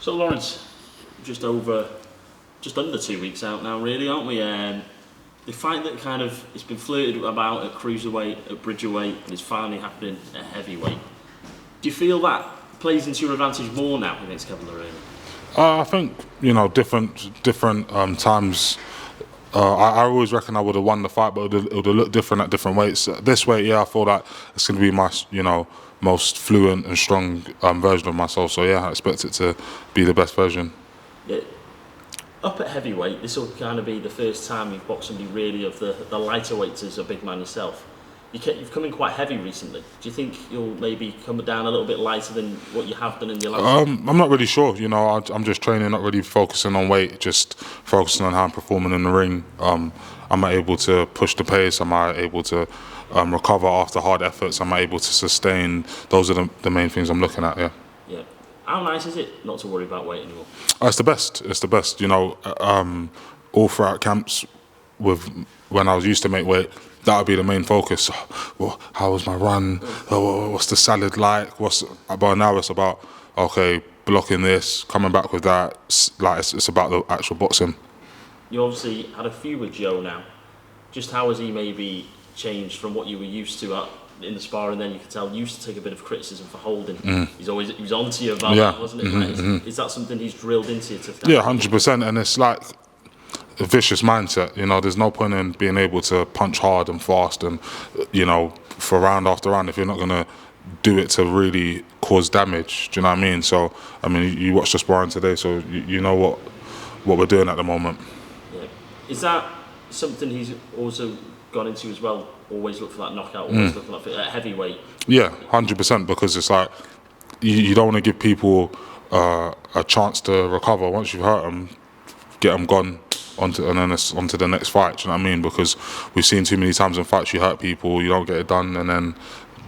So Lawrence, just under 2 weeks out now, really, aren't we? The fight that kind of it's been flirted about at cruiserweight, at bridgerweight, and is finally happening at heavyweight. Do you feel that plays into your advantage more now against Kevin Lerena? I think different times. I always reckon I would have won the fight, but it would have looked different at different weights. This weight, yeah, I feel that it's going to be my most fluent and strong version of myself. So yeah, I expect it to be the best version. Yeah. Up at heavyweight, this will kind of be the first time you've boxed somebody really of the lighter weights as a big man yourself. You've come in quite heavy recently. Do you think you'll maybe come down a little bit lighter than what you have done in your last? I'm not really sure. I'm just training, not really focusing on weight, just focusing on how I'm performing in the ring. Am I able to push the pace? Am I able to recover after hard efforts? Am I able to sustain? Those are the main things I'm looking at. Yeah. Yeah. How nice is it not to worry about weight anymore? It's the best. It's the best. All throughout camps, when I was used to make weight, that would be the main focus. Well, how was my run? What's the salad like? But now it's about blocking this, coming back with that. It's about the actual boxing. You obviously had a few with Joe now. Just how has he maybe changed from what you were used to in the sparring? Then you could tell he used to take a bit of criticism for holding. He was on to you about that, wasn't it? Is that something he's drilled into you? Yeah, 100%. And it's like a vicious mindset. There's no point in being able to punch hard and fast and for round after round if you're not going to do it to really cause damage. Do you know what I mean? So you watched the sparring today, so you know what we're doing at the moment. Yeah. Is that something he's also gone into as well? Always look for that knockout, always look for that at heavyweight. Yeah, 100%, because it's like you don't want to give people a chance to recover. Once you've hurt them, get them gone onto the next fight. Do you know what I mean? Because we've seen too many times in fights you hurt people, you don't get it done, and then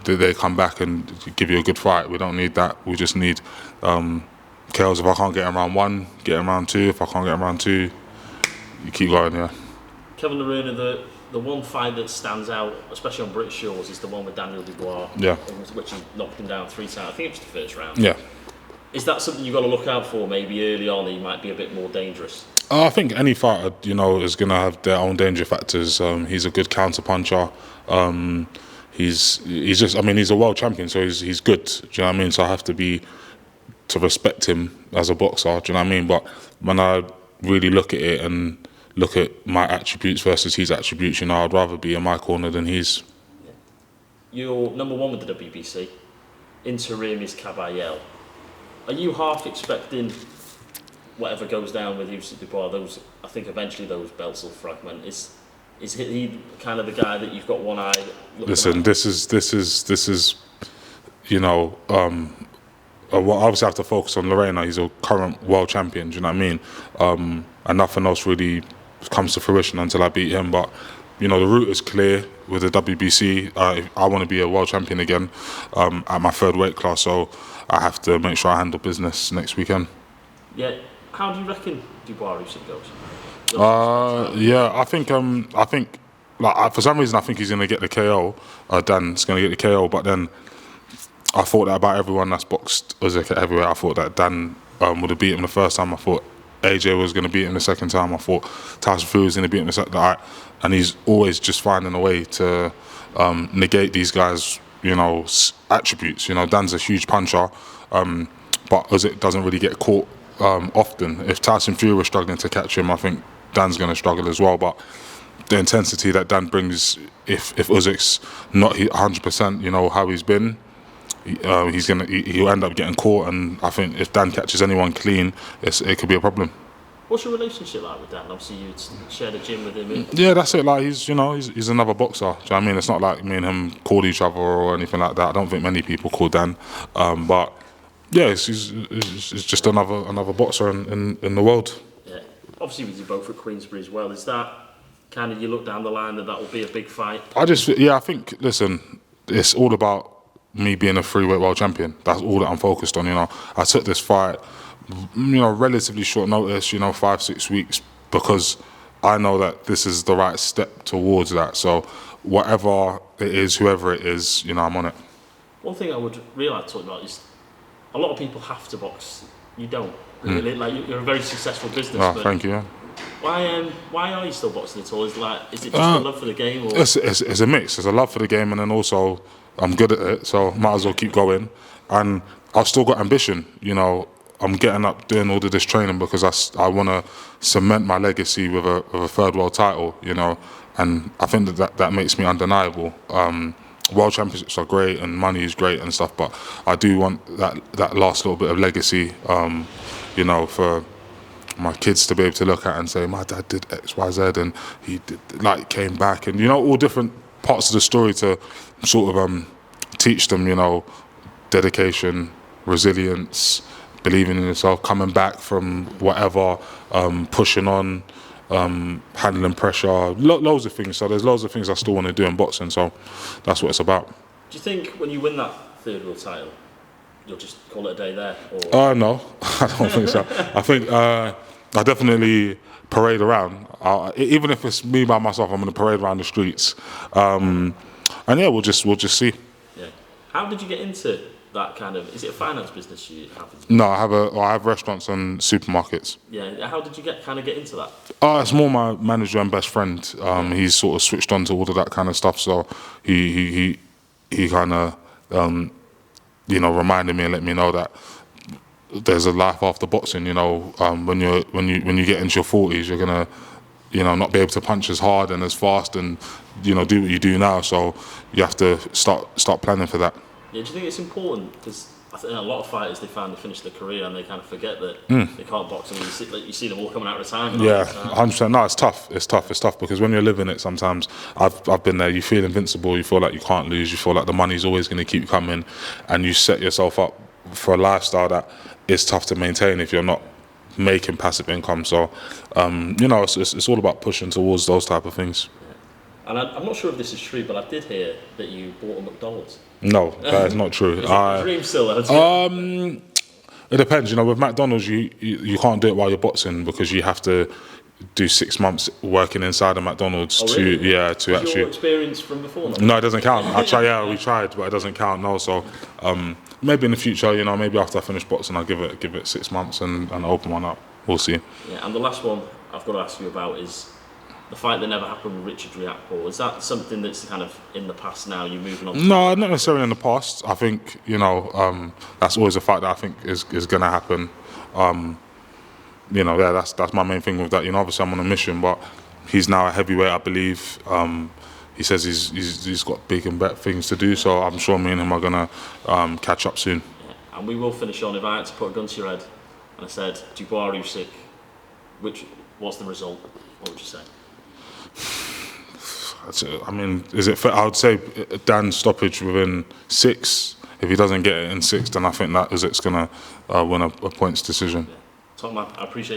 they come back and give you a good fight. We don't need that. We just need KOs. If I can't get him round 1, get him round 2. If I can't get him round 2, you keep going. Yeah. Kevin Lerena, the one fight that stands out, especially on British shores, is the one with Daniel Dubois. Yeah. Which he knocked him down 3 times. I think it was the first round. Yeah. Is that something you've got to look out for? Maybe early on, he might be a bit more dangerous. I think any fighter, is going to have their own danger factors. He's a good counter puncher. He's a world champion, so he's good. Do you know what I mean? So I have to respect him as a boxer. Do you know what I mean? But when I really look at it and look at my attributes versus his attributes, I'd rather be in my corner than his. Yeah. You're number 1 with the WBC. Interim is Caballel. Are you half expecting whatever goes down with Usyk Dubois? I think eventually those belts will fragment. Is he kind of the guy that you've got one eye looking Listen, at? this is obviously I have to focus on Lerena. He's a current world champion. Do you know what I mean? And nothing else really comes to fruition until I beat him. But the route is clear with the WBC. I want to be a world champion again at my 3rd weight class. So I have to make sure I handle business next weekend. Yeah. How do you reckon Dubois Usyk goes? Yeah, I think for some reason I think he's going to get the KO. Dan's going to get the KO, but then I thought that about everyone that's boxed Usyk at heavyweight. I thought that Dan would have beat him the first time. I thought AJ was going to beat him the second time. I thought Tyson Fury was going to beat him the second time. And he's always just finding a way to negate these guys' attributes. Dan's a huge puncher, but Usyk doesn't really get caught often. If Tyson Fury was struggling to catch him, I think Dan's going to struggle as well. But the intensity that Dan brings, if Usyk's not 100%, how he's been, he'll end up getting caught. And I think if Dan catches anyone clean, it could be a problem. What's your relationship like with Dan? Obviously, you shared a gym with him. Yeah, that's it. Like he's another boxer. Do you know what I mean? It's not like me and him called each other or anything like that. I don't think many people call Dan, but. Yeah, it's just another boxer in the world. Yeah, obviously with you both at Queensbury as well. Is that kind of you look down the line that will be a big fight? I think listen, it's all about me being a 3-weight world champion. That's all that I'm focused on. I took this fight, relatively short notice. 5-6 weeks, because I know that this is the right step towards that. So whatever it is, whoever it is, I'm on it. One thing I would really like to talk about is, a lot of people have to box You don't. Really? Like you're a very successful businessman. Oh, thank you. Yeah. Why are you still boxing at all? Is it just a love for the game? Or? It's a mix. There's a love for the game, and then also I'm good at it, so might as well keep going. And I've still got ambition. You know, I'm getting up doing all of this training because I want to cement my legacy with a third world title. You know, and I think that makes me undeniable. World championships are great and money is great and stuff, but I do want that last little bit of legacy. You know, for my kids to be able to look at and say, my dad did X, Y, Z, and he did, like, came back, and, you know, all different parts of the story to sort of teach them, you know, dedication, resilience, believing in yourself, coming back from whatever, pushing on, handling pressure, loads of things. So there's loads of things I still want to do in boxing, so that's what it's about. Do you think when you win that third world title, you'll just call it a day there? Or? No, I don't think so. I think I definitely parade around. Even if it's me by myself, I'm going to parade around the streets. And yeah, we'll just see. Yeah. How did you get into that kind of? Is it a finance business you have? No, I have restaurants and supermarkets. Yeah. How did you get into that? It's more my manager and best friend. He's sort of switched on to all of that kind of stuff. So he kind of you know, reminded me and let me know that there's a life after boxing. You know, when you get into your 40s, you're gonna, you know, not be able to punch as hard and as fast and, you know, do what you do now. So you have to start planning for that. Yeah, do you think it's important? Because I think a lot of fighters, they finish their career and they kind of forget that they can't box. And you see them all coming out of retirement. Yeah, 100%. No, it's tough. It's tough because when you're living it, sometimes I've been there. You feel invincible. You feel like you can't lose. You feel like the money's always going to keep coming, and you set yourself up for a lifestyle that is tough to maintain if you're not making passive income. So, you know, it's all about pushing towards those type of things. And I'm not sure if this is true, but I did hear that you bought a McDonald's. No, that is not true. Is it a dream still? It depends. You know, with McDonald's, you can't do it while you're boxing because you have to do 6 months working inside a McDonald's really? to Was actually. your experience from before? No, it doesn't count. We tried, but it doesn't count. No, so maybe in the future, you know, maybe after I finish boxing, I'll give it 6 months and open one up. We'll see. Yeah, and the last one I've got to ask you about is the fight that never happened with Richard Riakporhe. Is that something that's kind of in the past now? You're moving on? No, not necessarily in the past. I think, you know, that's always a fight that I think is going to happen. You know, yeah, that's my main thing with that. You know, obviously I'm on a mission, but he's now a heavyweight, I believe. He says he's got big and better things to do, so I'm sure me and him are gonna catch up soon. Yeah. And we will finish on. If I had to put a gun to your head and I said Dubois Usyk, what's the result? What would you say? I mean, is it fair? I would say Dan's stoppage within 6. If he doesn't get it in 6, then I think that Usyk's gonna win a points decision. Yeah. Tom, I appreciate you.